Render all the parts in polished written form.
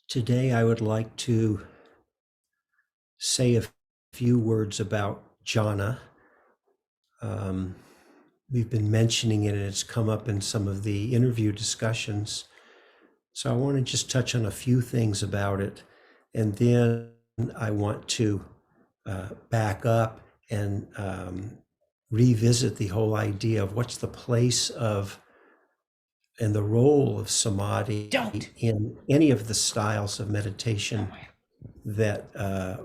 Today, I would like to say a few words about jhana. We've been mentioning it, and it's come up in some of the interview discussions. So I want to just touch on a few things about it, and then I want to back up and revisit the whole idea of what's the place of and the role of samadhi in any of the styles of meditation that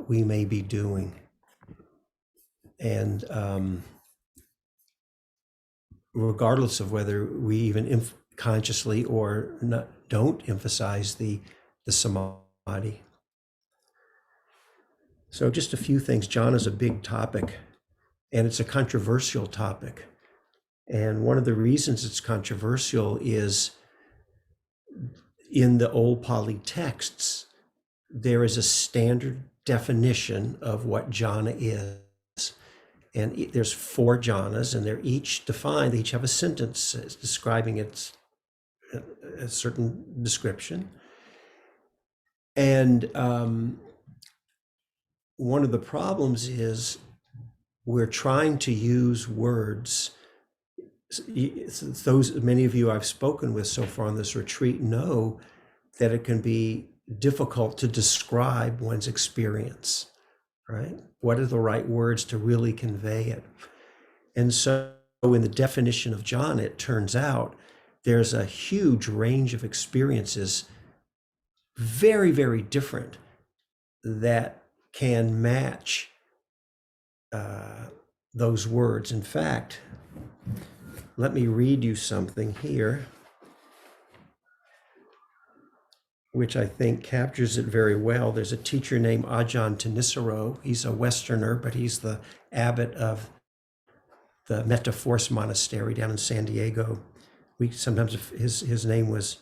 we may be doing. And regardless of whether we even consciously or not, don't emphasize the samadhi. So just a few things. Jhana is a big topic, and it's a controversial topic. And one of the reasons it's controversial is in the old Pali texts, there is a standard definition of what jhana is. And there's 4 jhanas, and they're each defined. They each have a sentence describing its a certain description. And one of the problems is we're trying to use words. Many of you I've spoken with so far on this retreat know that it can be difficult to describe one's experience, right? What are the right words to really convey it? And so in the definition of jhana, it turns out there's a huge range of experiences, very, very different, that can match those words. In fact, let me read you something here, which I think captures it very well. There's a teacher named Ajahn Thanissaro. He's a Westerner, but he's the abbot of the Metta Force Monastery down in San Diego. We sometimes, his name was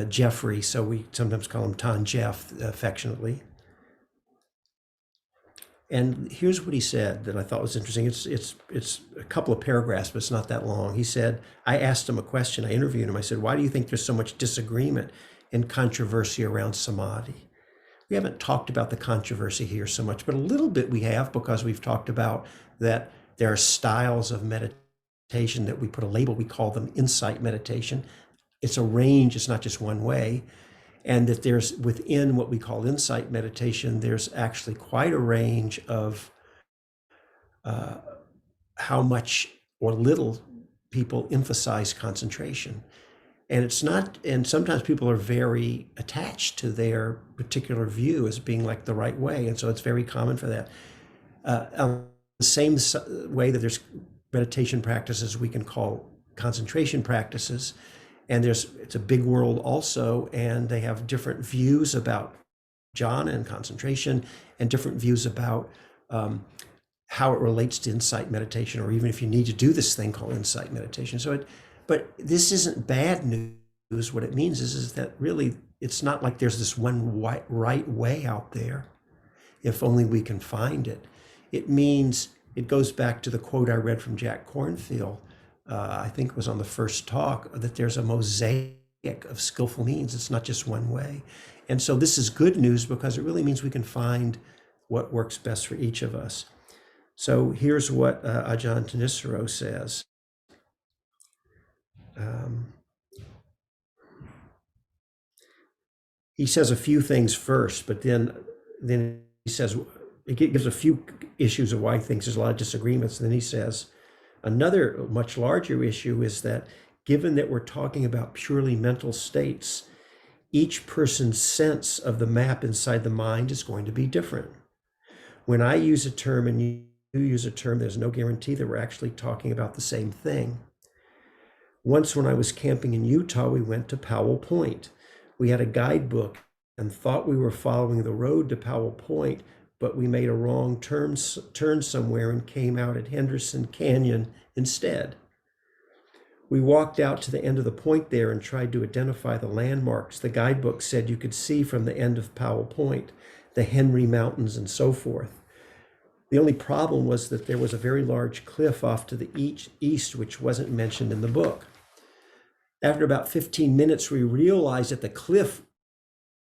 Jeffrey, so we sometimes call him Tan Jeff affectionately. And here's what he said that I thought was interesting. It's a couple of paragraphs, but it's not that long. He said, I asked him a question, I interviewed him. I said, why do you think there's so much disagreement and controversy around samadhi? We haven't talked about the controversy here so much, but a little bit we have, because we've talked about that there are styles of meditation that we put a label, we call them insight meditation. It's a range, it's not just one way. And that there's, within what we call insight meditation, there's actually quite a range of how much or little people emphasize concentration. And it's not, and sometimes people are very attached to their particular view as being like the right way. And so it's very common for that. The same way that there's meditation practices we can call concentration practices, and it's a big world also, and they have different views about jhana and concentration, and different views about how it relates to insight meditation, or even if you need to do this thing called insight meditation. But this isn't bad news. What it means is that really it's not like there's this one right way out there, if only we can find it. It means, it goes back to the quote I read from Jack Kornfield, I think it was on the first talk, that there's a mosaic of skillful means. It's not just one way. And so this is good news, because it really means we can find what works best for each of us. So here's what Ajahn Thanissaro says. He says a few things first, but then he says, he gives a few issues of why he thinks there's a lot of disagreements. And then he says, another much larger issue is that given that we're talking about purely mental states, each person's sense of the map inside the mind is going to be different. When I use a term and you use a term, there's no guarantee that we're actually talking about the same thing. Once when I was camping in Utah, we went to Powell Point. We had a guidebook and thought we were following the road to Powell Point, but we made a wrong turn somewhere and came out at Henderson Canyon instead. We walked out to the end of the point there and tried to identify the landmarks the guidebook said you could see from the end of Powell Point, the Henry Mountains and so forth. The only problem was that there was a very large cliff off to the east, which wasn't mentioned in the book. After about 15 minutes, we realized that the cliff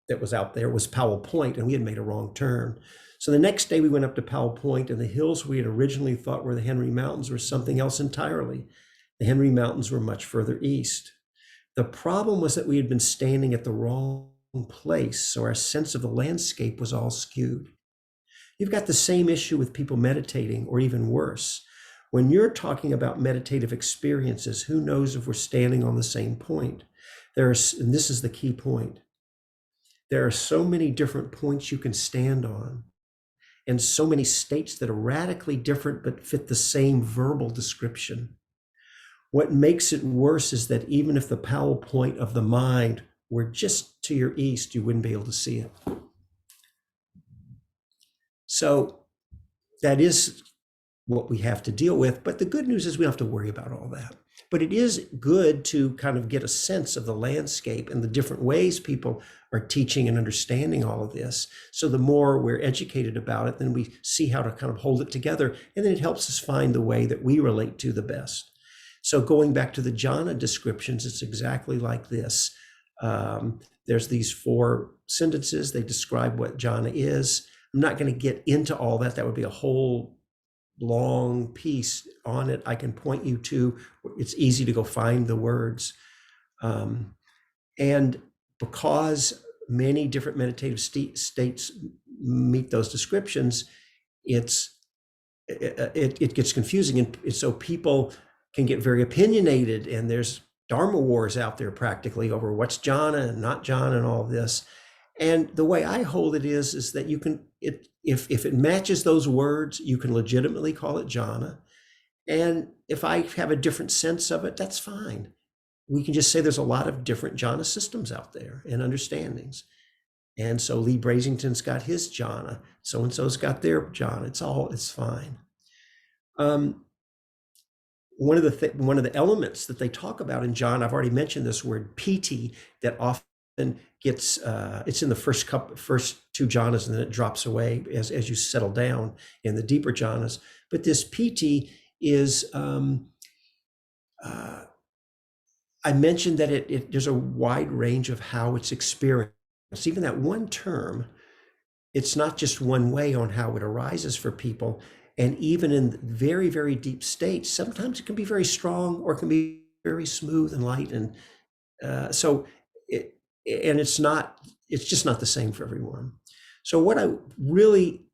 that was out there was Powell Point, and we had made a wrong turn. So the next day we went up to Powell Point, and the hills we had originally thought were the Henry Mountains were something else entirely. The Henry Mountains were much further east. The problem was that we had been standing at the wrong place, so our sense of the landscape was all skewed. You've got the same issue with people meditating, or even worse. When you're talking about meditative experiences, who knows if we're standing on the same point? And this is the key point. There are so many different points you can stand on, and so many states that are radically different but fit the same verbal description. What makes it worse is that even if the Powell point of the mind were just to your east, you wouldn't be able to see it. So that is what we have to deal with. But the good news is we don't have to worry about all that. But it is good to kind of get a sense of the landscape and the different ways people are teaching and understanding all of this. So the more we're educated about it, then we see how to kind of hold it together. And then it helps us find the way that we relate to the best. So going back to the jhana descriptions, it's exactly like this. There's these 4 sentences. They describe what jhana is. I'm not going to get into all that. That would be a whole long piece on it. I can point you to, it's easy to go find the words. And because many different meditative states meet those descriptions, it gets confusing. And so people can get very opinionated, and there's Dharma wars out there practically over what's jhana and not jhana and all this. And the way I hold it is that you can, if it matches those words, you can legitimately call it jhana. And if I have a different sense of it, that's fine. We can just say there's a lot of different jhana systems out there and understandings. And so Lee Brasington's got his jhana, so-and-so's got their jhana. It's fine. One of the elements that they talk about in jhana, I've already mentioned this word piti, that often gets it's in the first 2 jhanas, and then it drops away as you settle down in the deeper jhanas. But this piti is I mentioned that there's a wide range of how it's experienced. Even that one term, it's not just one way on how it arises for people. And even in very, very deep states, sometimes it can be very strong or it can be very smooth and light. And it's just not the same for everyone. So what I really,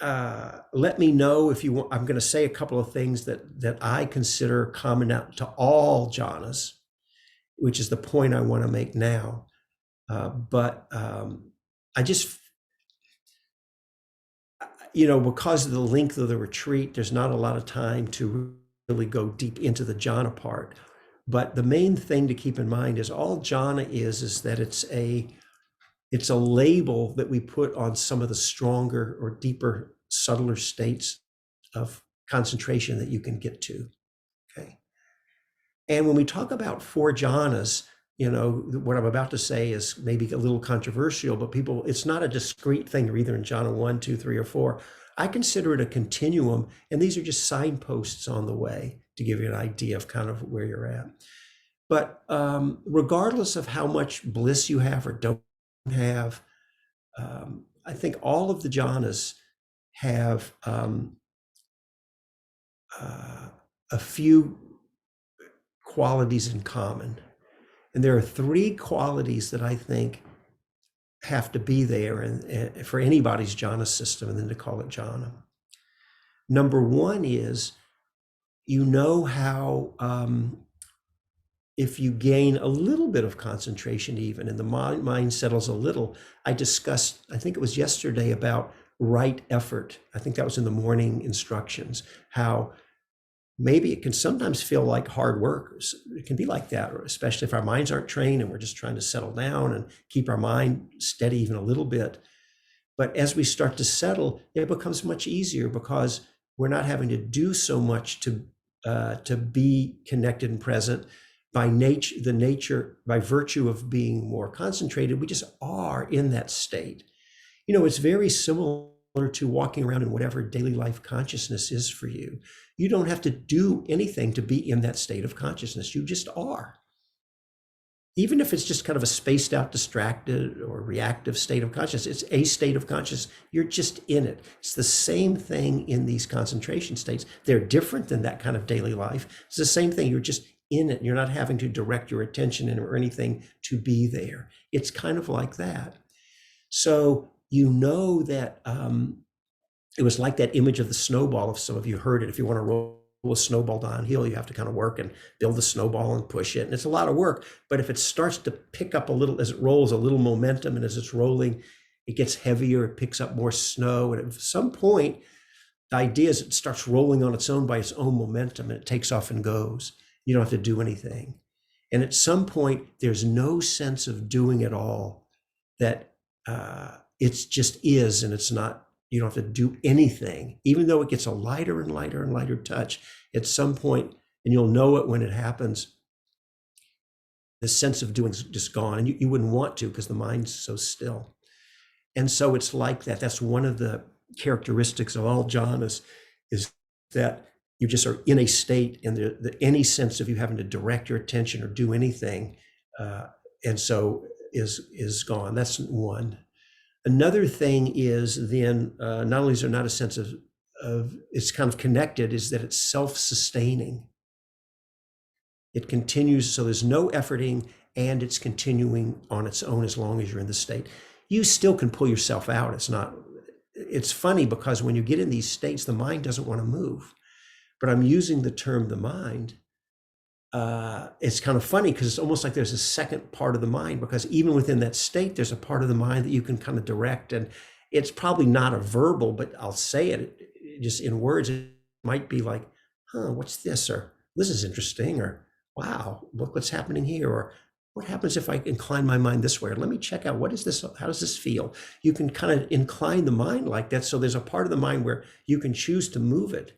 let me know if you want, I'm going to say a couple of things that I consider common out to all jhanas, which is the point I want to make now. I just, because of the length of the retreat, there's not a lot of time to really go deep into the jhana part. But the main thing to keep in mind is all jhana is that it's a label that we put on some of the stronger or deeper, subtler states of concentration that you can get to. Okay. And when we talk about 4 jhanas, what I'm about to say is maybe a little controversial, but it's not a discrete thing. You're either in jhana 1, 2, 3, or 4. I consider it a continuum, and these are just signposts on the way to give you an idea of kind of where you're at. But regardless of how much bliss you have or don't have, I think all of the jhanas have a few qualities in common. And there are 3 qualities that I think have to be there and for anybody's jhana system, and then to call it jhana. Number 1 is, how if you gain a little bit of concentration even, and the mind settles a little. I discussed, I think it was yesterday, about right effort. I think that was in the morning instructions, how maybe it can sometimes feel like hard work. It can be like that, especially if our minds aren't trained and we're just trying to settle down and keep our mind steady even a little bit. But as we start to settle, it becomes much easier because we're not having to do so much to be connected and present. By virtue of being more concentrated, we just are in that state. It's very similar to walking around in whatever daily life consciousness is for you. You don't have to do anything to be in that state of consciousness. You just are. even if it's just kind of a spaced out, distracted or reactive state of consciousness, it's a state of consciousness. You're just in it. It's the same thing in these concentration states. They're different than that kind of daily life. It's the same thing. You're just in it. You're not having to direct your attention in or anything to be there. It's kind of like that. So you know that it was like that image of the snowball. If some of you heard it, if you want to roll a snowball downhill, you have to kind of work and build the snowball and push it. And it's a lot of work. But if it starts to pick up a little, as it rolls, a little momentum, and as it's rolling, it gets heavier, it picks up more snow. And at some point, the idea is it starts rolling on its own by its own momentum, and it takes off and goes. You don't have to do anything. And at some point, there's no sense of doing at all, that it's just is, and it's not, you don't have to do anything, even though it gets a lighter and lighter and lighter touch. At some point, and you'll know it when it happens, the sense of doing is just gone. And you wouldn't want to, because the mind's so still. And so it's like that. That's one of the characteristics of all jhanas, is that you just are in a state, and any sense of you having to direct your attention or do anything, and so is gone. That's one. Another thing is then, not only is there not a sense of it's kind of connected, is that it's self-sustaining. It continues, so there's no efforting, and it's continuing on its own as long as you're in the state. You still can pull yourself out. It's funny, because when you get in these states, the mind doesn't want to move. But I'm using the term the mind. It's kind of funny, because it's almost like there's a second part of the mind, because even within that state, there's a part of the mind that you can kind of direct. And it's probably not a verbal, but I'll say it just in words. It might be like, what's this? Or this is interesting. Or wow, look what's happening here. Or what happens if I incline my mind this way? Or let me check out, what is this? How does this feel? You can kind of incline the mind like that. So there's a part of the mind where you can choose to move it.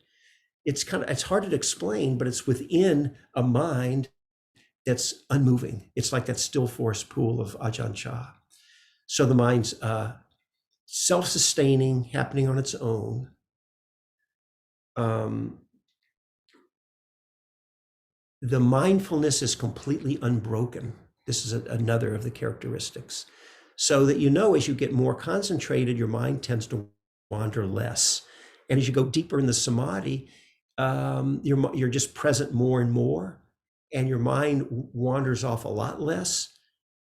It's hard to explain, but it's within a mind that's unmoving. It's like that still force pool of Ajahn Chah. So the mind's self-sustaining, happening on its own. The mindfulness is completely unbroken. This is another of the characteristics. So that, as you get more concentrated, your mind tends to wander less. And as you go deeper in the Samadhi, you're just present more and more, and your mind wanders off a lot less.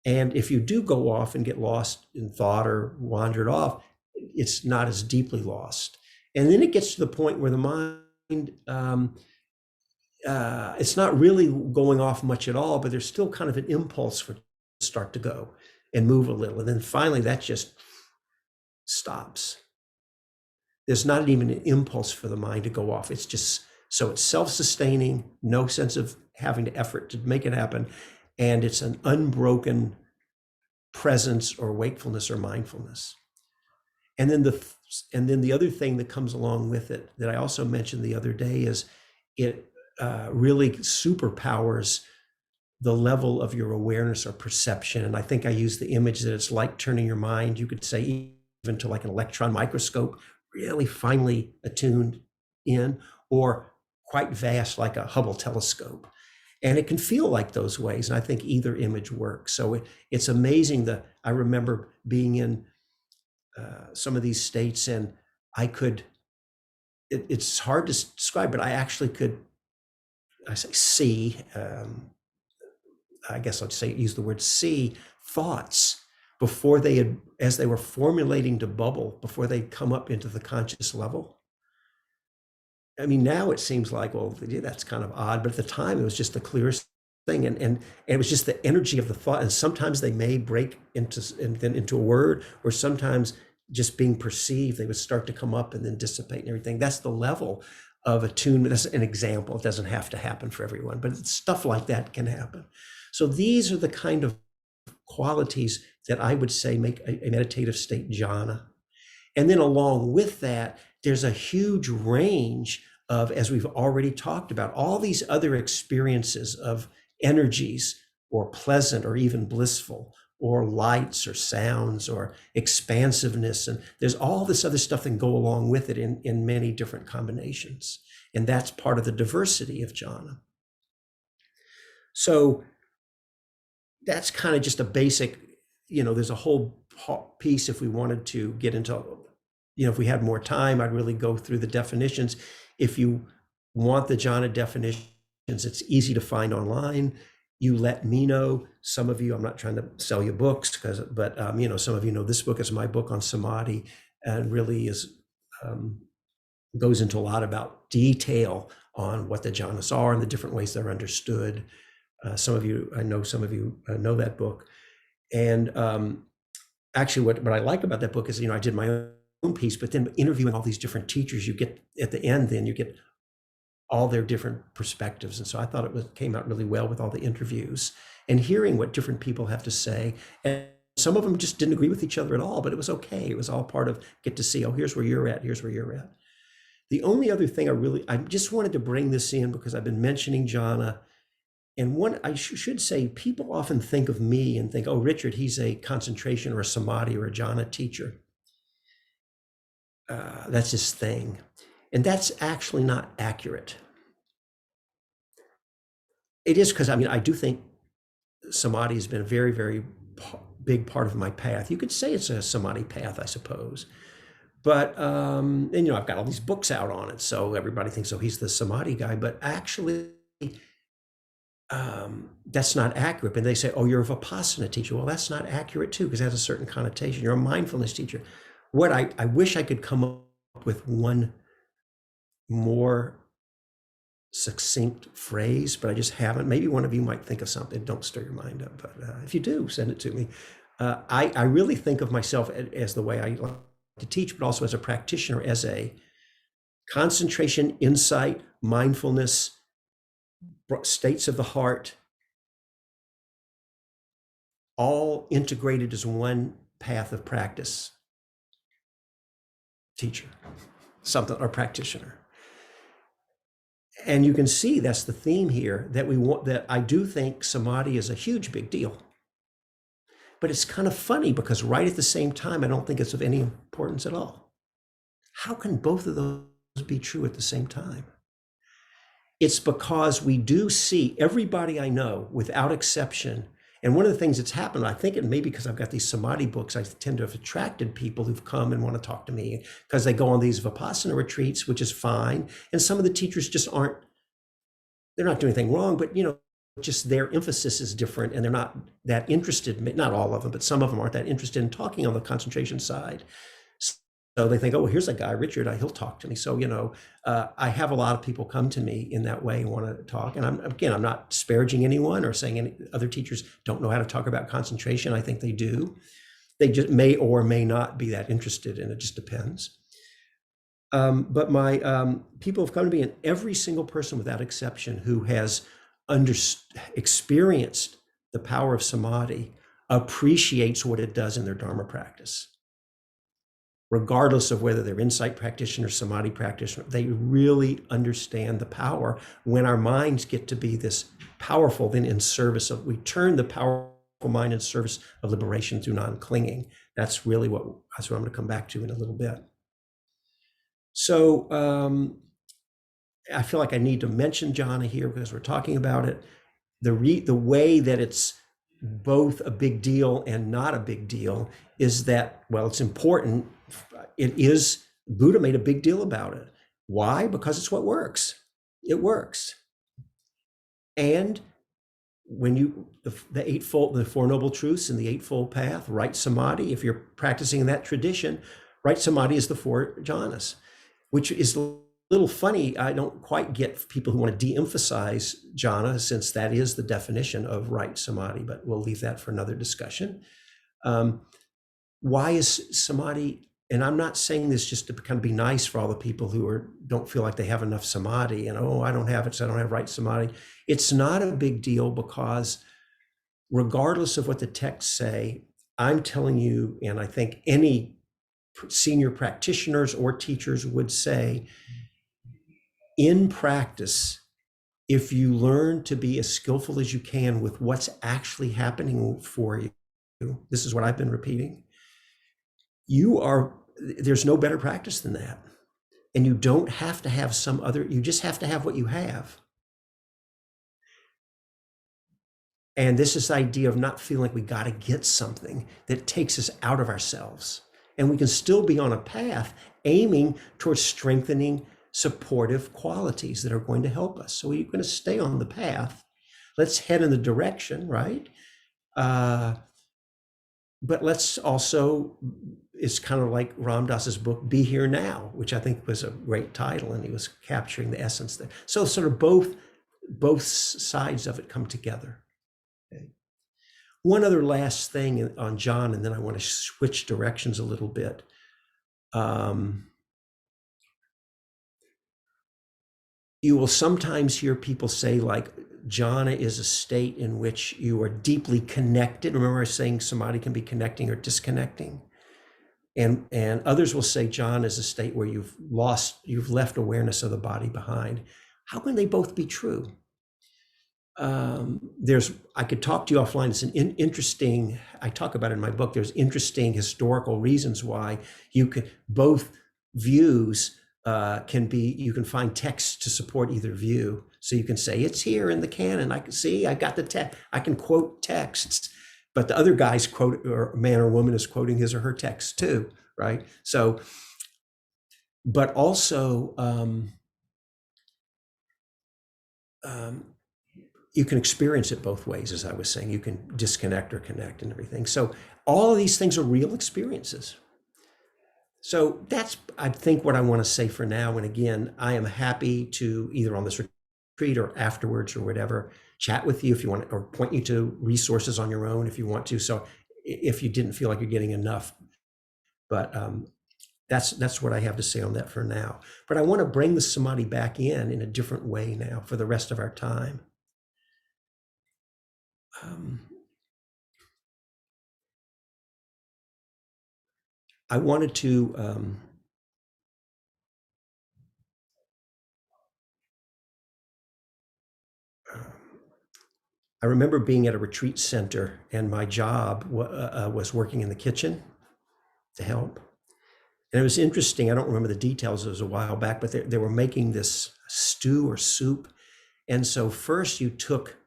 And if you do go off and get lost in thought or wandered off, it's not as deeply lost. And then it gets to the point where the mind, it's not really going off much at all, but there's still kind of an impulse for it to start to go and move a little. And then finally that just stops. There's not even an impulse for the mind to go off. It's just, so it's self-sustaining, no sense of having to effort to make it happen. And it's an unbroken presence or wakefulness or mindfulness. And then the other thing that comes along with it, that I also mentioned the other day, is it really superpowers the level of your awareness or perception. And I think I used the image that it's like turning your mind, you could say, even to like an electron microscope, really finely attuned in, or quite vast like a Hubble telescope. And it can feel like those ways. And I think either image works. So it's amazing that I remember being in some of these states, and I could, it's hard to describe, but I actually could, see, I guess I'd say, use the word see, thoughts before as they were formulating to bubble, before they come up into the conscious level. I mean, now it seems like, well, yeah, that's kind of odd, but at the time it was just the clearest thing, and it was just the energy of the thought. And sometimes they may break into a word, or sometimes just being perceived, they would start to come up and then dissipate and everything. That's the level of attunement. That's an example. It doesn't have to happen for everyone, but stuff like that can happen. So these are the kind of qualities that I would say make a meditative state jhana. And then along with that, there's a huge range of, as we've already talked about, all these other experiences of energies, or pleasant or even blissful, or lights or sounds or expansiveness. And there's all this other stuff that can go along with it in many different combinations. And that's part of the diversity of jhana. So that's kind of just a basic, there's a whole piece if we wanted to get into, if we had more time, I'd really go through the definitions. If you want the jhana definitions, it's easy to find online. You let me know. Some of you, I'm not trying to sell you books, but some of you know this book is my book on samadhi, and really goes into a lot about detail on what the jhanas are and the different ways they're understood. Some of you know that book. And actually, what I like about that book is, I did my own piece, but then interviewing all these different teachers, you get at the end, then you get all their different perspectives. And so I thought came out really well with all the interviews and hearing what different people have to say. And some of them just didn't agree with each other at all, but it was okay. It was all part of get to see, oh, here's where you're at, here's where you're at. The only other thing I just wanted to bring this in because I've been mentioning jhana. And one, I should say, people often think of me and think, oh, Richard, he's a concentration or a samadhi or a jhana teacher. That's his thing. And that's actually not accurate. It is because, I do think samadhi has been a very, very big part of my path. You could say it's a samadhi path, I suppose. But, and I've got all these books out on it. So everybody thinks, oh, he's the samadhi guy. But actually, that's not accurate. And they say, oh, you're a Vipassana teacher. Well, that's not accurate too, because it has a certain connotation. You're a mindfulness teacher. What I wish I could come up with one more succinct phrase, but I just haven't. Maybe one of you might think of something. Don't stir your mind up. But if you do, send it to me. I really think of myself as the way I like to teach, but also as a practitioner, as a concentration, insight, mindfulness, states of the heart, all integrated as one path of practice teacher, something, or practitioner. And you can see that's the theme here, that I do think samadhi is a huge big deal. But it's kind of funny because right at the same time, I don't think it's of any importance at all. How can both of those be true at the same time? It's because we do see everybody I know, without exception. And one of the things that's happened, I think it may be because I've got these samadhi books, I tend to have attracted people who've come and want to talk to me because they go on these Vipassana retreats, which is fine. And some of the teachers just they're not doing anything wrong, but just their emphasis is different and they're not that interested, not all of them, but some of them aren't that interested in talking on the concentration side. So they think, oh, well, here's a guy, Richard, he'll talk to me. So, I have a lot of people come to me in that way and want to talk. And I'm not disparaging anyone or saying any other teachers don't know how to talk about concentration. I think they do. They just may or may not be that interested, and it just depends. But my people have come to me, and every single person without exception who has experienced the power of samadhi appreciates what it does in their Dharma practice. Regardless of whether they're insight practitioner, samadhi practitioner, they really understand the power. When our minds get to be this powerful, then in service of, we turn the powerful mind in service of liberation through non-clinging. That's really what I'm going to come back to in a little bit. So I feel like I need to mention jhana here because we're talking about it. The way that it's both a big deal and not a big deal is that, well, it's important. Buddha made a big deal about it. Why? Because it's what works. It works. And when the Four Noble Truths and the Eightfold Path, right samadhi, if you're practicing in that tradition, right samadhi is the four jhanas, which is a little funny. I don't quite get people who want to de-emphasize jhana, since that is the definition of right samadhi, but we'll leave that for another discussion. Why is samadhi, and I'm not saying this just to kind of be nice for all the people who don't feel like they have enough samadhi and, oh, I don't have it, so I don't have right samadhi. It's not a big deal because regardless of what the texts say, I'm telling you, and I think any senior practitioners or teachers would say, in practice, if you learn to be as skillful as you can with what's actually happening for you, this is what I've been repeating, there's no better practice than that. And you don't have to have you just have to have what you have. And this is the idea of not feeling like we got to get something that takes us out of ourselves. And we can still be on a path aiming towards strengthening supportive qualities that are going to help us. So we're going to stay on the path. Let's head in the direction, right? But let's also, it's kind of like Ram Dass's book, Be Here Now, which I think was a great title, and he was capturing the essence there. So sort of both sides of it come together. Okay. One other last thing on John, and then I want to switch directions a little bit. You will sometimes hear people say, like, jhana is a state in which you are deeply connected. Remember I was saying samadhi can be connecting or disconnecting. And others will say jhana is a state where you've left awareness of the body behind. How can they both be true? I could talk to you offline. It's an interesting, I talk about it in my book, there's interesting historical reasons why you could, both views can be, you can find texts to support either view. So you can say, it's here in the canon. I can see, I got the text, I can quote texts, but the other guy's quote, or man or woman is quoting his or her text too, right? So, but also, you can experience it both ways, as I was saying. You can disconnect or connect and everything. So all of these things are real experiences. So that's, I think, what I want to say for now. And again, I am happy to either on this retreat or afterwards or whatever, chat with you if you want, or point you to resources on your own if you want to. So if you didn't feel like you're getting enough, but that's what I have to say on that for now. But I want to bring the samadhi back in a different way now for the rest of our time. I wanted to I remember being at a retreat center, and my job was working in the kitchen to help. And it was interesting. I don't remember the details. It was a while back, but they were making this stew or soup. And so first you took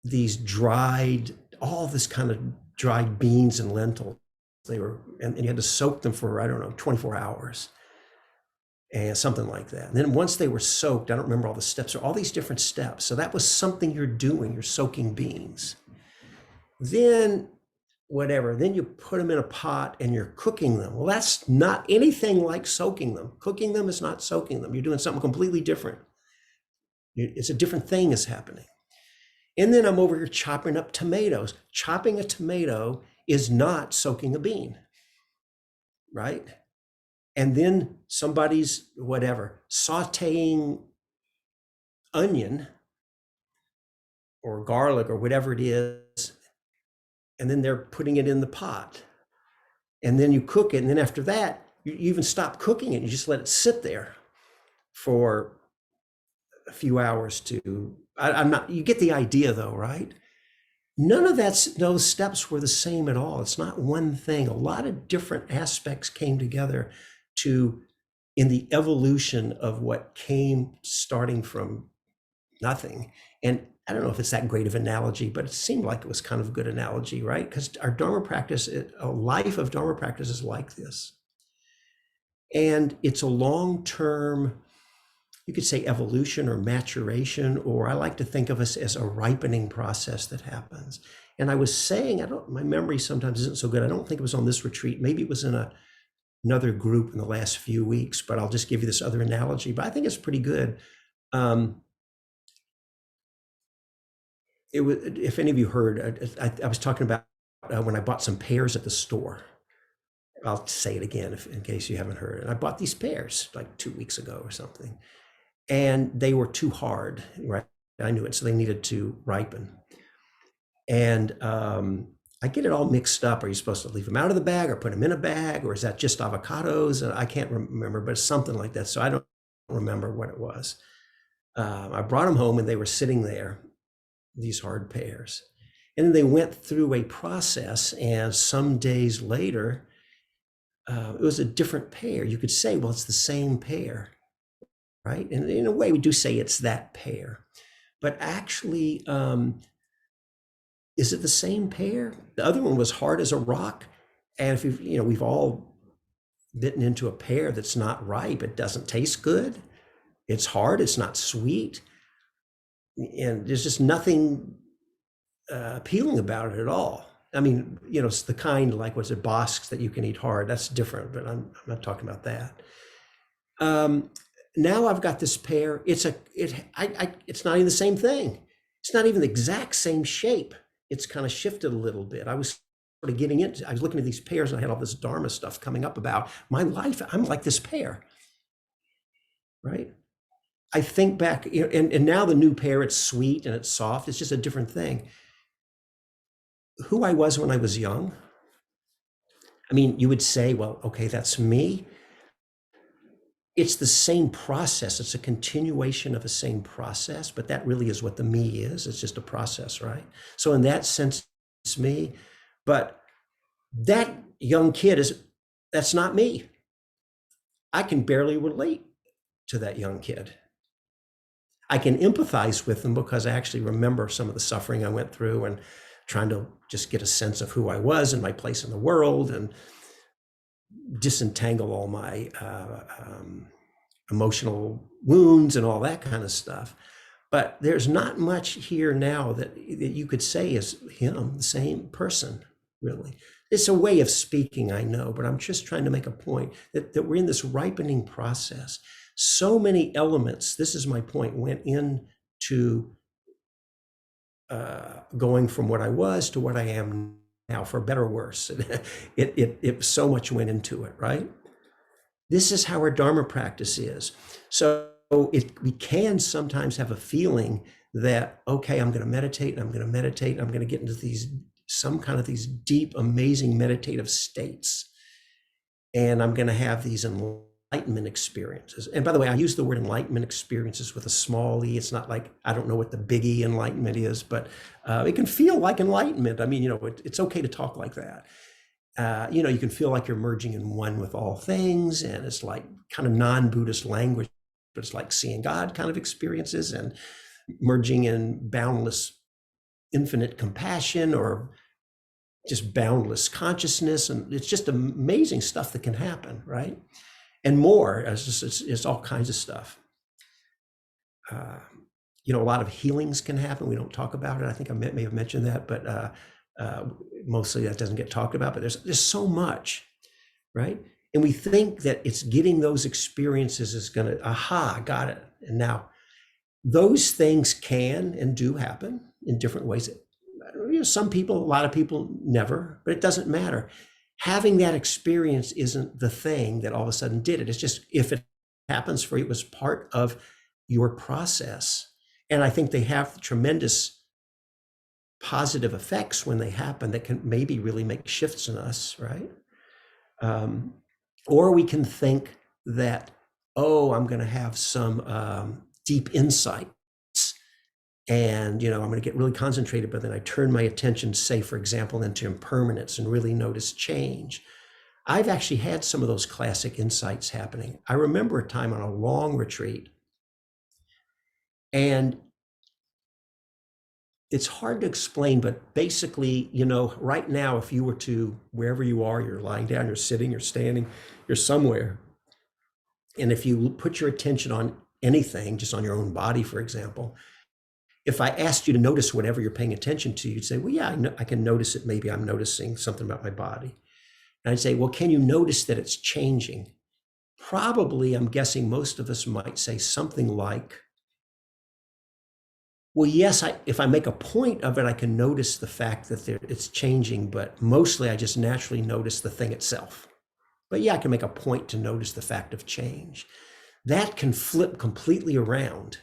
these all this kind of dried beans and lentils. And you had to soak them for, I don't know, 24 hours. And something like that. And then once they were soaked, I don't remember all the steps, or all these different steps. So that was something you're doing, you're soaking beans. Then then you put them in a pot and you're cooking them. Well, that's not anything like soaking them. Cooking them is not soaking them. You're doing something completely different. It's a different thing is happening. And then I'm over here chopping up tomatoes. Chopping a tomato is not soaking a bean, right? And then somebody's sauteing onion or garlic or whatever it is, and then they're putting it in the pot. And then you cook it, and then after that, you even stop cooking it. You just let it sit there for a few hours you get the idea though, right? None of those steps were the same at all. It's not one thing. A lot of different aspects came together in the evolution of what came starting from nothing. And I don't know if it's that great of an analogy, but it seemed like it was kind of a good analogy, right? Because our Dharma practice, a life of Dharma practice is like this. And it's a long-term, you could say evolution or maturation, or I like to think of us as a ripening process that happens. And I was saying, my memory sometimes isn't so good. I don't think it was on this retreat. Maybe it was in another group in the last few weeks, but I'll just give you this other analogy, but I think it's pretty good. It was, if any of you heard, I was talking about when I bought some pears at the store. I'll say it again in case you haven't heard. And I bought these pears like 2 weeks ago or something, and they were too hard, right? I knew it, so they needed to ripen. And I get it all mixed up. Are you supposed to leave them out of the bag or put them in a bag, or is that just avocados? And I can't remember, but it's something like that. So I don't remember what it was. I brought them home, and they were sitting there, these hard pears. And then they went through a process, and some days later, it was a different pear. You could say, well, it's the same pear, right? And in a way, we do say it's that pear. But actually, Is it the same pear? The other one was hard as a rock. And if we've all bitten into a pear that's not ripe. It doesn't taste good. It's hard. It's not sweet. And there's just nothing appealing about it at all. I mean, it's the kind like, was it Boscs that you can eat hard? That's different, but I'm not talking about that. Now I've got this pear. It's not even the same thing. It's not even the exact same shape. It's kind of shifted a little bit. I was sort of I was looking at these pears and I had all this Dharma stuff coming up about my life. I'm like this pear, right? I think back, and now the new pear, it's sweet and it's soft. It's just a different thing. Who I was when I was young, I mean, you would say, well, okay, that's me. It's the same process. It's a continuation of the same process, but that really is what the me is. It's just a process, right? So in that sense, it's me. But that young kid that's not me. I can barely relate to that young kid. I can empathize with them because I actually remember some of the suffering I went through and trying to just get a sense of who I was and my place in the world and disentangle all my emotional wounds and all that kind of stuff. But there's not much here now that you could say is him, the same person, really. It's a way of speaking, I know, but I'm just trying to make a point that we're in this ripening process. So many elements, this is my point, went into going from what I was to what I am now, for better or worse. It so much went into it, right? This is how our Dharma practice is. So we can sometimes have a feeling that, okay, I'm going to meditate, and I'm going to meditate, and I'm going to get into some kind of these deep, amazing meditative states. And I'm going to have these enlightenment experiences. And by the way, I use the word enlightenment experiences with a small e. It's not like, I don't know what the big E enlightenment is, but it can feel like enlightenment. I mean, it's okay to talk like that. You can feel like you're merging in one with all things, and it's like kind of non-Buddhist language, but it's like seeing God kind of experiences and merging in boundless, infinite compassion or just boundless consciousness. And it's just amazing stuff that can happen, right? And more, it's all kinds of stuff. A lot of healings can happen. We don't talk about it. I think I may have mentioned that, but mostly that doesn't get talked about, but there's so much, right? And we think that it's getting those experiences is going to, aha, got it. And now those things can and do happen in different ways. Some people, a lot of people never, but it doesn't matter. Having that experience isn't the thing that all of a sudden did it. It's just, if it happens for you, it was part of your process. And I think they have tremendous positive effects when they happen that can maybe really make shifts in us, right? Or we can think that, oh, I'm going to have some deep insights, and I'm going to get really concentrated, but then I turn my attention, say, for example, into impermanence and really notice change. I've actually had some of those classic insights happening. I remember a time on a long retreat, and it's hard to explain, but basically, right now, if you were to, wherever you are, you're lying down, you're sitting, you're standing, you're somewhere. And if you put your attention on anything, just on your own body, for example, if I asked you to notice whatever you're paying attention to, you'd say, well, yeah, I can notice it. Maybe I'm noticing something about my body. And I'd say, well, can you notice that it's changing? Probably, I'm guessing most of us might say something like, well, yes, if I make a point of it, I can notice the fact that it's changing, but mostly I just naturally notice the thing itself. But yeah, I can make a point to notice the fact of change. That can flip completely around,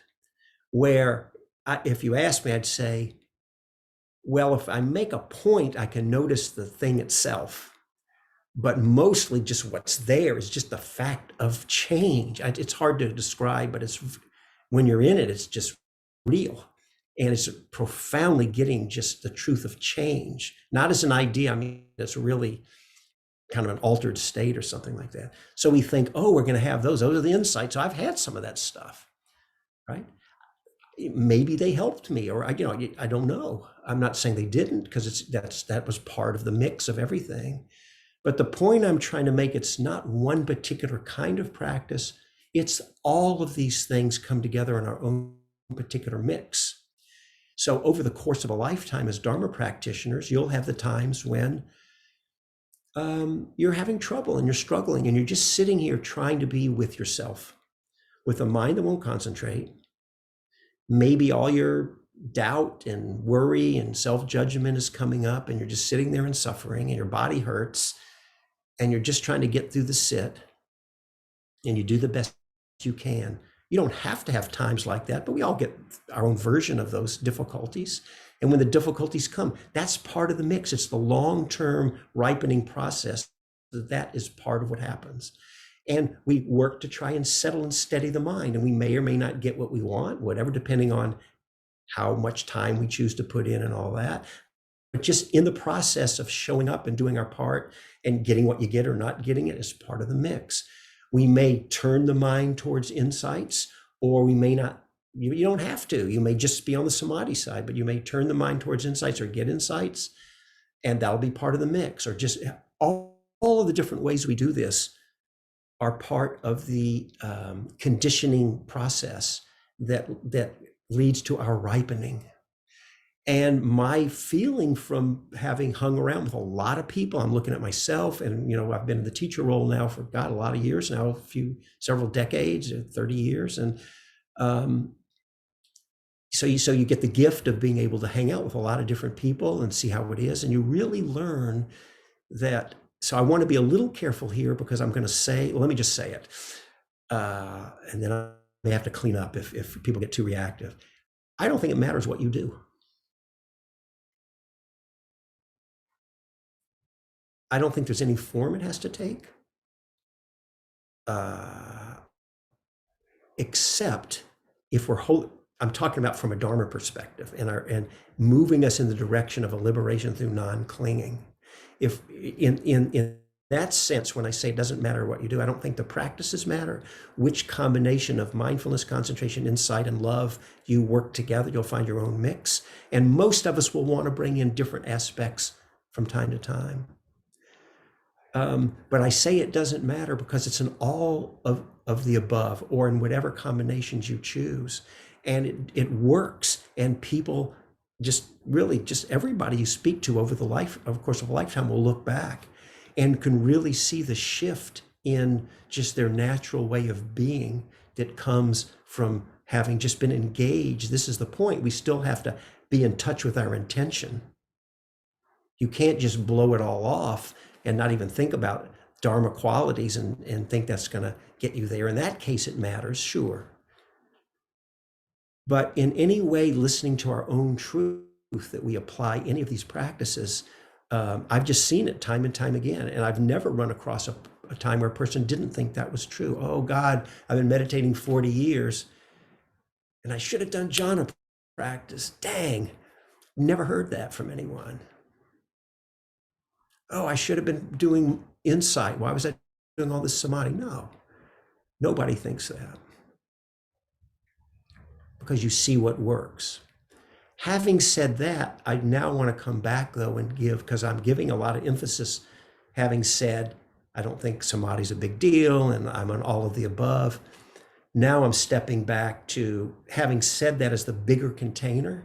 where if you ask me, I'd say, well, if I make a point, I can notice the thing itself, but mostly just what's there is just the fact of change. It's hard to describe, but when you're in it, it's just real. And it's profoundly getting just the truth of change, not as an idea. I mean, it's really kind of an altered state or something like that. So we think, oh, we're going to have those. Those are the insights. So I've had some of that stuff, right? Maybe they helped me, or I don't know. I'm not saying they didn't, because that was part of the mix of everything. But the point I'm trying to make, it's not one particular kind of practice. It's all of these things come together in our own particular mix. So over the course of a lifetime as Dharma practitioners, you'll have the times when you're having trouble and you're struggling and you're just sitting here trying to be with yourself, with a mind that won't concentrate. Maybe all your doubt and worry and self-judgment is coming up, and you're just sitting there in suffering, and your body hurts, and you're just trying to get through the sit, and you do the best you can. You don't have to have times like that, but we all get our own version of those difficulties. And when the difficulties come, that's part of the mix. It's the long-term ripening process. That is part of what happens. And we work to try and settle and steady the mind. And we may or may not get what we want, whatever, depending on how much time we choose to put in and all that. But just in the process of showing up and doing our part and getting what you get or not getting it is part of the mix. We may turn the mind towards insights, or we may not. You don't have to. You may just be on the Samadhi side, but you may turn the mind towards insights or get insights, and that'll be part of the mix. Or just all of the different ways we do this are part of the conditioning process that leads to our ripening. And my feeling from having hung around with a lot of people, I'm looking at myself, and I've been in the teacher role now for a lot of years now, several decades, 30 years, and so you get the gift of being able to hang out with a lot of different people and see how it is, and you really learn that. So I want to be a little careful here, because I'm going to say, let me just say it, and then I may have to clean up if people get too reactive. I don't think it matters what you do. I don't think there's any form it has to take, except if I'm talking about from a Dharma perspective, and moving us in the direction of a liberation through non-clinging. If in that sense, when I say it doesn't matter what you do, I don't think the practices matter. Which combination of mindfulness, concentration, insight, and love you work together, you'll find your own mix. And most of us will want to bring in different aspects from time to time. But I say it doesn't matter because it's an all of the above, or in whatever combinations you choose. And it works. And people just everybody you speak to over the course of a lifetime will look back and can really see the shift in just their natural way of being that comes from having just been engaged. This is the point. We still have to be in touch with our intention. You can't just blow it all off and not even think about Dharma qualities and think that's going to get you there. In that case, it matters, sure. But in any way, listening to our own truth, that we apply any of these practices, I've just seen it time and time again. And I've never run across a time where a person didn't think that was true. Oh God, I've been meditating 40 years and I should have done Jhana practice. Dang, never heard that from anyone. Oh, I should have been doing insight. Why was I doing all this Samadhi? No, nobody thinks that, because you see what works. Having said that, I now want to come back though and because I'm giving a lot of emphasis, having said, I don't think Samadhi's a big deal and I'm on all of the above. Now I'm stepping back to, having said that as the bigger container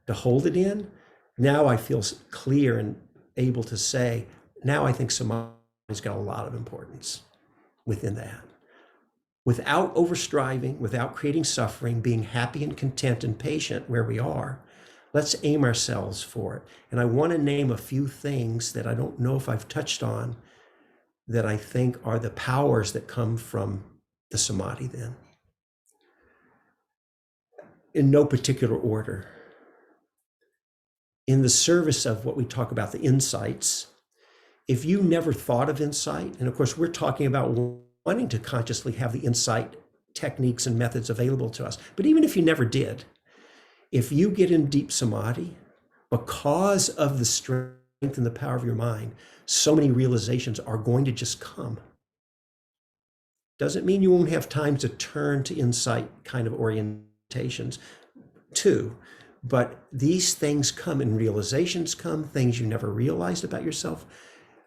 to hold it in, now I feel clear and able to say, now I think Samadhi's got a lot of importance within that. Without overstriving, without creating suffering, being happy and content and patient where we are, let's aim ourselves for it. And I want to name a few things that I don't know if I've touched on that I think are the powers that come from the Samadhi then. In no particular order. In the service of what we talk about, the insights, if you never thought of insight, and of course we're talking about wanting to consciously have the insight techniques and methods available to us, but even if you never did, if you get in deep Samadhi, because of the strength and the power of your mind, so many realizations are going to just come. Doesn't mean you won't have time to turn to insight kind of orientations too, But these things come and realizations come, things you never realized about yourself.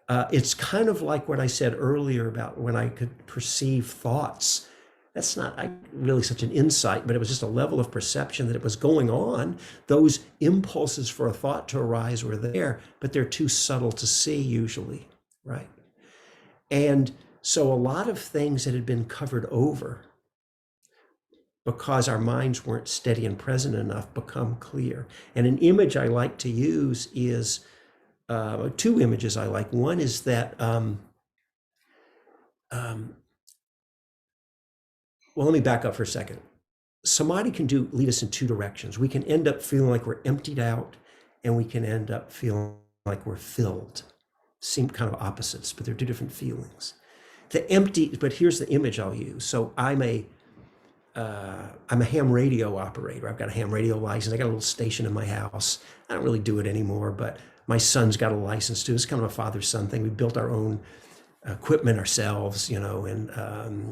It's kind of like what I said earlier about when I could perceive thoughts. That's not really such an insight, but it was just a level of perception that it was going on. Those impulses for a thought to arise were there, but they're too subtle to see usually, right? And so a lot of things that had been covered over because our minds weren't steady and present enough become clear. And an image I like to use is two images I like. One is that, well, let me back up for a second. Samadhi can lead us in two directions. We can end up feeling like we're emptied out, and we can end up feeling like we're filled. Seem kind of opposites, but they're two different feelings. The empty, but here's the image I'll use. So I'm a ham radio operator. I've got a ham radio license. I got a little station in my house. I don't really do it anymore, but my son's got a license too. It's kind of a father-son thing. We built our own equipment ourselves, and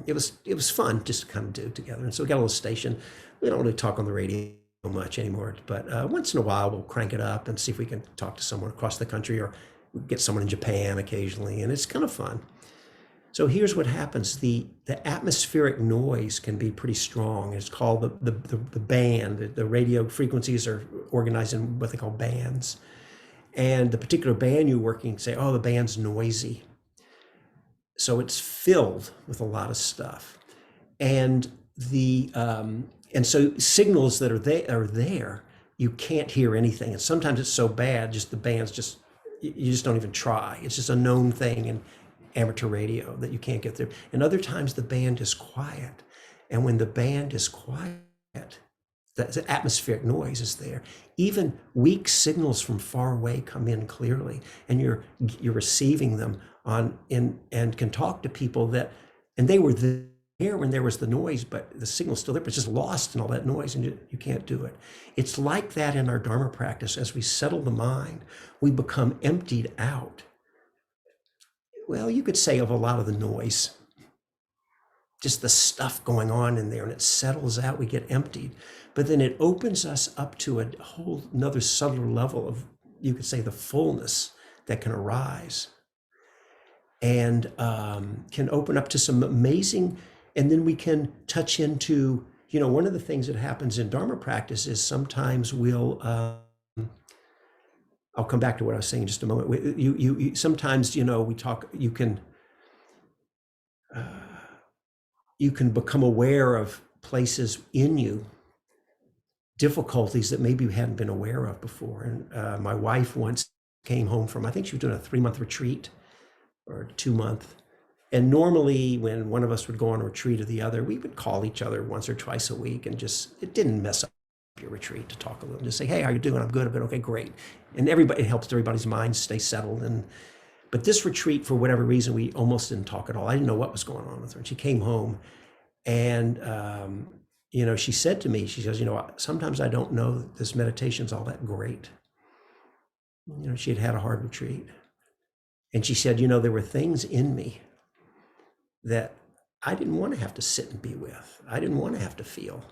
it was fun just to kind of do together. And so we got a little station. We don't really talk on the radio much anymore, but once in a while we'll crank it up and see if we can talk to someone across the country, or get someone in Japan occasionally, and it's kind of fun. So here's what happens. The atmospheric noise can be pretty strong. It's called the band. The radio frequencies are organized in what they call bands. And the particular band you're working, say, oh, the band's noisy. So it's filled with a lot of stuff. And so signals that are there, you can't hear anything. And sometimes it's so bad, just the band's just, you just don't even try. It's just a known thing in amateur radio that you can't get through. And other times the band is quiet. And when the band is quiet, the atmospheric noise is there. Even weak signals from far away come in clearly, and you're receiving them and can talk to people and they were there when there was the noise, but the signal's still there, but it's just lost in all that noise, and you can't do it. It's like that in our Dharma practice. As we settle the mind, we become emptied out. Well, you could say of a lot of the noise, just the stuff going on in there, and it settles out, we get emptied. But then it opens us up to a whole another subtler level of, you could say, the fullness that can arise, and can open up to some amazing, and then we can touch into, one of the things that happens in Dharma practice is sometimes we'll, I'll come back to what I was saying in just a moment. You sometimes, we talk, you can become aware of places in you, difficulties that maybe you hadn't been aware of before. And my wife once came home from, I think she was doing a 3-month retreat or 2-month. And normally when one of us would go on a retreat or the other, we would call each other once or twice a week, and it didn't mess up your retreat, to talk a little, just say, hey, how you doing? I'm good. I'm good. Okay, great. And it helps everybody's minds stay settled. But this retreat, for whatever reason, we almost didn't talk at all. I didn't know what was going on with her. And she came home, and she said to me, she says, sometimes I don't know that this meditation's all that great. She had a hard retreat. And she said, there were things in me that I didn't want to have to sit and be with. I didn't want to have to feel.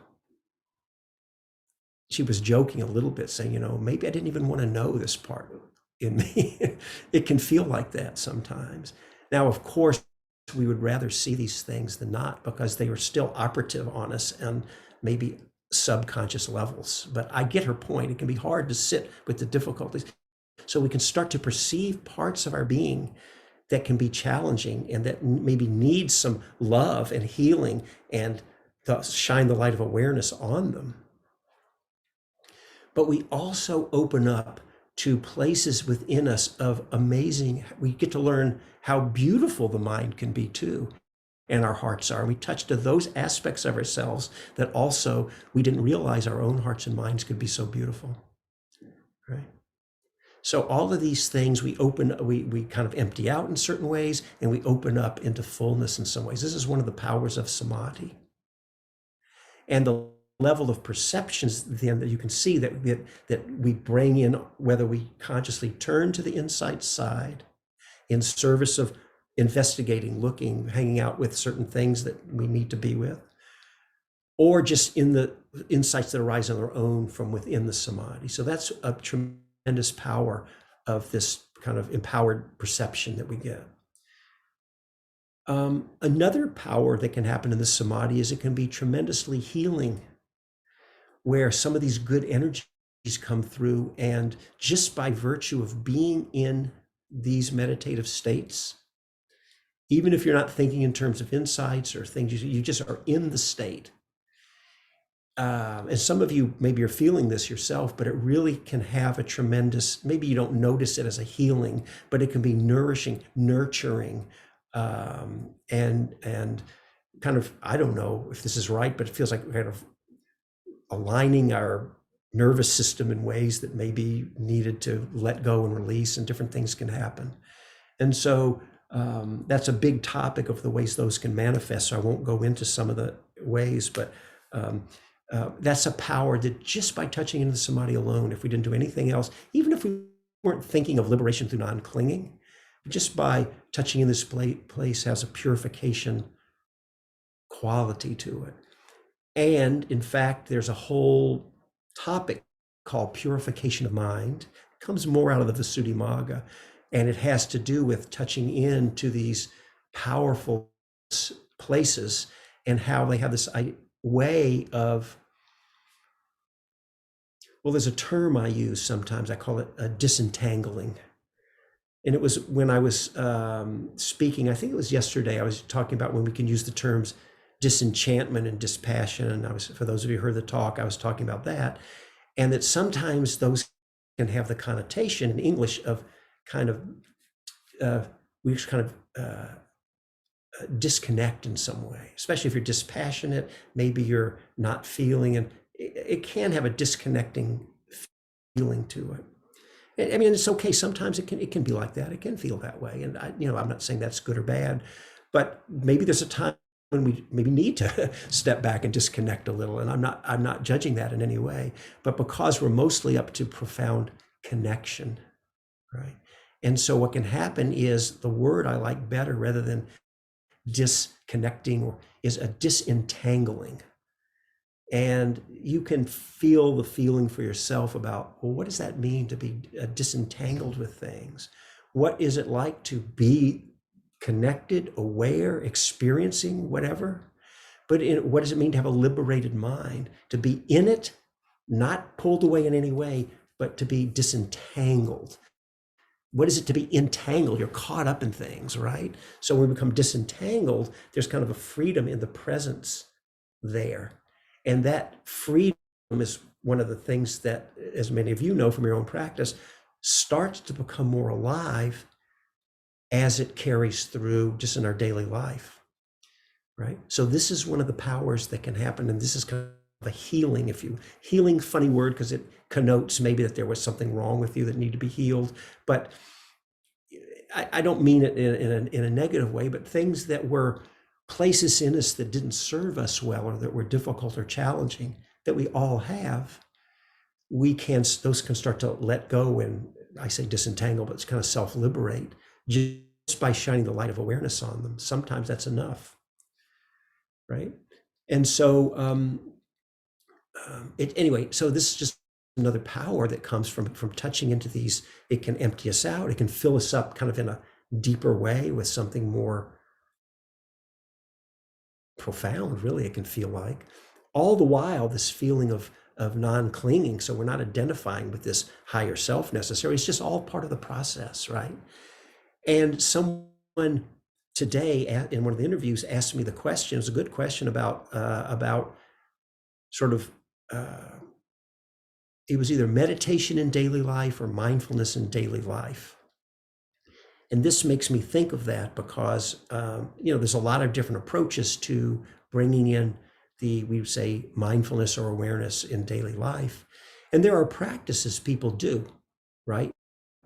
She was joking a little bit, saying, maybe I didn't even want to know this part in me. It can feel like that sometimes. Now, of course, we would rather see these things than not, because they are still operative on us and maybe subconscious levels. But I get her point. It can be hard to sit with the difficulties. So we can start to perceive parts of our being that can be challenging and that maybe need some love and healing, and shine the light of awareness on them. But we also open up to places within us of amazing, we get to learn how beautiful the mind can be too, and our hearts are. We touch to those aspects of ourselves that also we didn't realize our own hearts and minds could be so beautiful, right? So all of these things we kind of empty out in certain ways, and we open up into fullness in some ways. This is one of the powers of Samadhi. And the level of perceptions then that you can see that we bring in, whether we consciously turn to the insight side in service of investigating, looking, hanging out with certain things that we need to be with, or just in the insights that arise on their own from within the samadhi. So that's a tremendous power of this kind of empowered perception that we get. Another power that can happen in the samadhi is it can be tremendously healing, where some of these good energies come through, and just by virtue of being in these meditative states, even if you're not thinking in terms of insights or things, you just are in the state. And some of you maybe are feeling this yourself, but it really can have a tremendous, maybe you don't notice it as a healing, but it can be nourishing, nurturing, and kind of, I don't know if this is right, but it feels like kind of aligning our nervous system in ways that may be needed to let go and release, and different things can happen. And so that's a big topic of the ways those can manifest. So I won't go into some of the ways, but that's a power that just by touching into the samadhi alone, if we didn't do anything else, even if we weren't thinking of liberation through non-clinging, just by touching in this place has a purification quality to it. And in fact, there's a whole topic called purification of mind. It comes more out of the Visuddhimagga, and it has to do with touching into these powerful places and how they have this way of, well, there's a term I use sometimes, I call it a disentangling. And it was when I was speaking, I think it was yesterday, I was talking about when we can use the terms disenchantment and dispassion. And I was, for those of you who heard the talk, I was talking about that. And that sometimes those can have the connotation in English of kind of, we just kind of disconnect in some way, especially if you're dispassionate, maybe you're not feeling, and it can have a disconnecting feeling to it. I mean, it's okay. Sometimes it can be like that. It can feel that way. And I'm not saying that's good or bad, but maybe there's a time when we maybe need to step back and disconnect a little. And I'm not judging that in any way, but because we're mostly up to profound connection, right? And so what can happen is, the word I like better rather than disconnecting is a disentangling. And you can feel the feeling for yourself about, well, what does that mean to be disentangled with things? What is it like to be connected, aware, experiencing whatever? But what does it mean to have a liberated mind, to be in it, not pulled away in any way, but to be disentangled? What is it to be entangled? You're caught up in things, right? So when we become disentangled, there's kind of a freedom in the presence there. And that freedom is one of the things that, as many of you know from your own practice, starts to become more alive as it carries through just in our daily life, right? So this is one of the powers that can happen, and this is kind of a healing, healing, funny word, because it connotes maybe that there was something wrong with you that needed to be healed, but I don't mean it in a negative way, but things that were places in us that didn't serve us well, or that were difficult or challenging, that we all have, those can start to let go, and I say disentangle, but it's kind of self-liberate just by shining the light of awareness on them. Sometimes that's enough, right? And so anyway, so this is just another power that comes from touching into these. It can empty us out. It can fill us up kind of in a deeper way with something more profound, really, it can feel like. All the while, this feeling of non-clinging, so we're not identifying with this higher self necessarily. It's just all part of the process, right? And someone today in one of the interviews asked me the question, it was a good question about sort of, it was either meditation in daily life or mindfulness in daily life. And this makes me think of that because, there's a lot of different approaches to bringing in we would say mindfulness or awareness in daily life. And there are practices people do, right?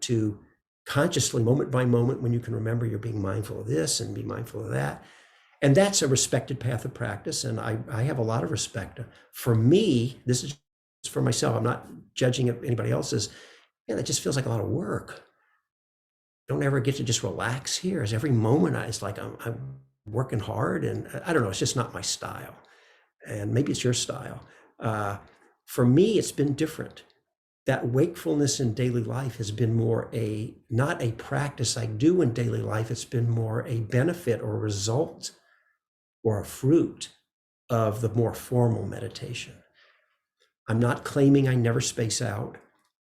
To consciously, moment by moment, when you can remember, you're being mindful of this and be mindful of that. And that's a respected path of practice. And I have a lot of respect. For me, this is for myself. I'm not judging if anybody else's. That just feels like a lot of work. Don't ever get to just relax here. As every moment, it's like I'm working hard, and I don't know. It's just not my style. and maybe it's your style. Uh, for me, it's been different. That wakefulness in daily life has been more not a practice I do in daily life. It's been more a benefit or a result or a fruit of the more formal meditation. I'm not claiming I never space out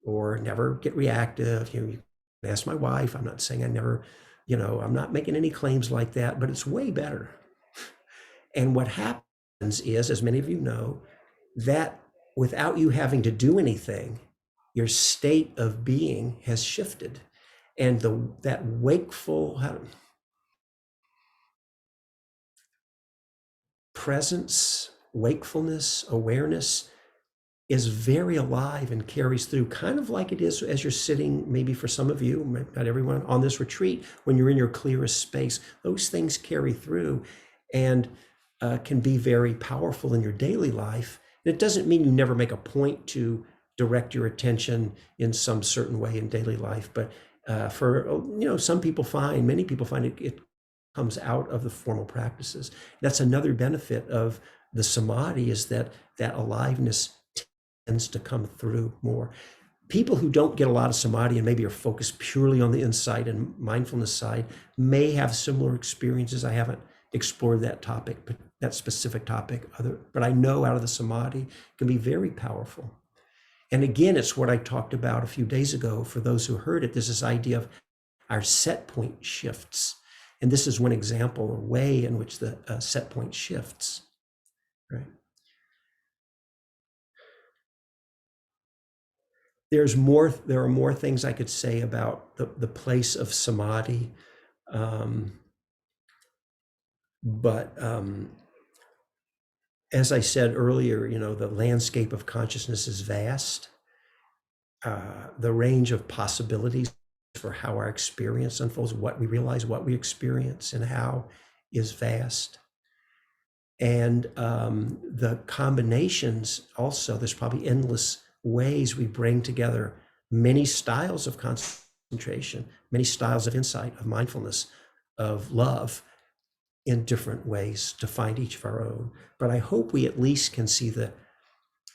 or never get reactive. You can ask my wife. I'm not saying I never, I'm not making any claims like that, but it's way better. And what happens is, as many of you know, that without you having to do anything, your state of being has shifted. And that wakeful presence, wakefulness, awareness is very alive and carries through, kind of like it is as you're sitting, maybe for some of you, not everyone, on this retreat, when you're in your clearest space. Those things carry through and can be very powerful in your daily life. And it doesn't mean you never make a point to direct your attention in some certain way in daily life, but for some people find, many people find it comes out of the formal practices. That's another benefit of the samadhi, is that aliveness tends to come through more. People who don't get a lot of samadhi and maybe are focused purely on the insight and mindfulness side may have similar experiences. I haven't explored that topic, but that specific topic, but I know out of the samadhi it can be very powerful. And again, it's what I talked about a few days ago. For those who heard it, there's this idea of our set point shifts. And this is one example or way in which the set point shifts, right? There are more things I could say about the place of samadhi. But as I said earlier, the landscape of consciousness is vast. The range of possibilities for how our experience unfolds, what we realize, what we experience, and how is vast. And the combinations also, there's probably endless ways we bring together many styles of concentration, many styles of insight, of mindfulness, of love, in different ways to find each of our own. But I hope we at least can see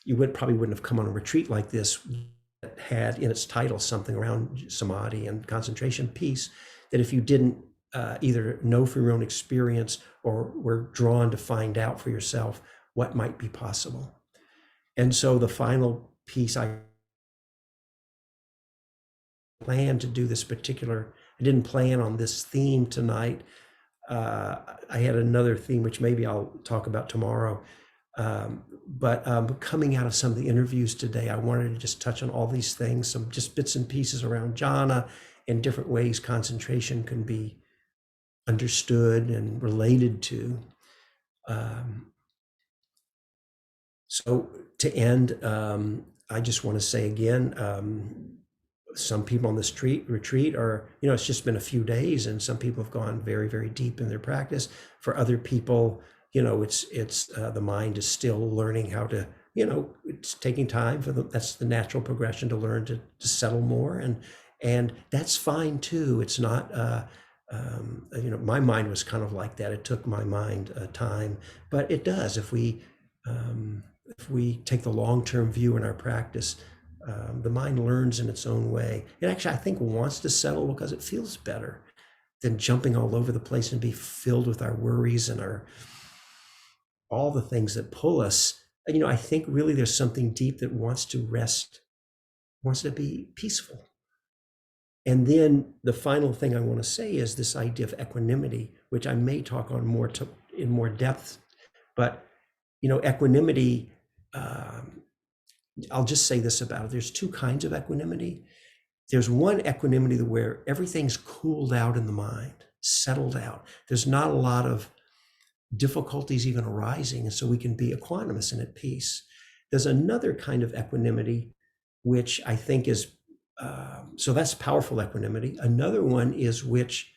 you probably wouldn't have come on a retreat like this that had in its title something around samadhi and concentration, peace, that if you didn't either know from your own experience or were drawn to find out for yourself what might be possible. And so the final piece, I planned to do this particular, I didn't plan on this theme tonight. I had another theme, which maybe I'll talk about tomorrow. But coming out of some of the interviews today, I wanted to just touch on all these things, some just bits and pieces around jhana and different ways concentration can be understood and related to. So to end, I just want to say again, some people on this retreat are, it's just been a few days, and some people have gone very, very deep in their practice. For other people, it's the mind is still learning how to, it's taking time that's the natural progression to learn to settle more, and that's fine too. It's not, my mind was kind of like that. It took my mind time, but it does if we take the long-term view in our practice. The mind learns in its own way. It actually, I think, wants to settle because it feels better than jumping all over the place and be filled with our worries and all the things that pull us. I think really there's something deep that wants to rest, wants to be peaceful. And then the final thing I want to say is this idea of equanimity, which I may talk on in more depth. But equanimity, I'll just say this about it. There's two kinds of equanimity. There's one equanimity where everything's cooled out in the mind, settled out. There's not a lot of difficulties even arising, and so we can be equanimous and at peace. There's another kind of equanimity, which I think is, so that's powerful equanimity. Another one is which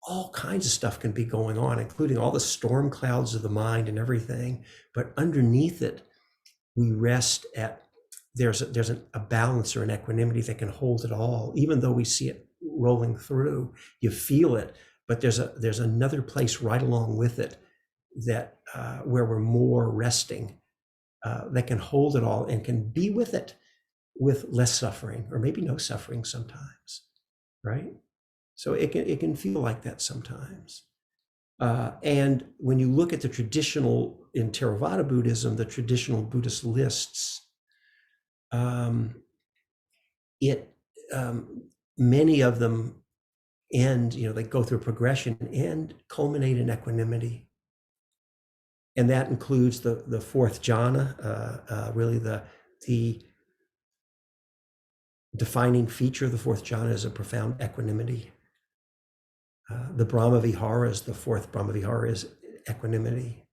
all kinds of stuff can be going on, including all the storm clouds of the mind and everything, but underneath it, we rest at, there's a balance or an equanimity that can hold it all, even though we see it rolling through. You feel it, but there's another place right along with it that where we're more resting, that can hold it all and can be with it with less suffering, or maybe no suffering sometimes, right? So it can feel like that sometimes. And when you look at the traditional, in Theravada Buddhism, the traditional Buddhist lists, it many of them end, they go through a progression and culminate in equanimity. And that includes the fourth jhana, really the defining feature of the fourth jhana is a profound equanimity. The Brahma Viharas, the fourth Brahma Vihara is equanimity.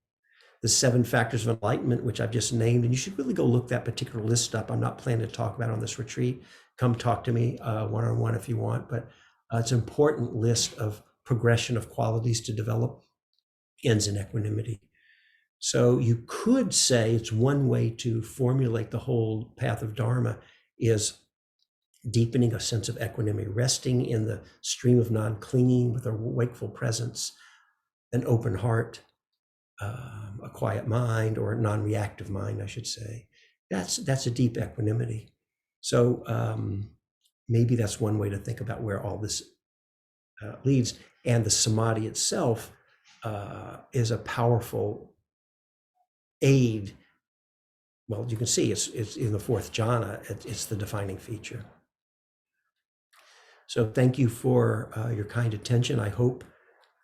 The 7 factors of enlightenment, which I've just named, and you should really go look that particular list up. I'm not planning to talk about it on this retreat. Come talk to me one-on-one if you want, but it's an important list of progression of qualities to develop, ends in equanimity. So you could say it's one way to formulate the whole path of Dharma is deepening a sense of equanimity, resting in the stream of non-clinging with a wakeful presence, an open heart, a quiet mind, or a non-reactive mind, I should say. That's a deep equanimity. So maybe that's one way to think about where all this leads. And the samadhi itself is a powerful aid. Well, you can see it's in the fourth jhana. It's the defining feature. So thank you for your kind attention. I hope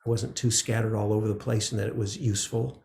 I wasn't too scattered all over the place and that it was useful.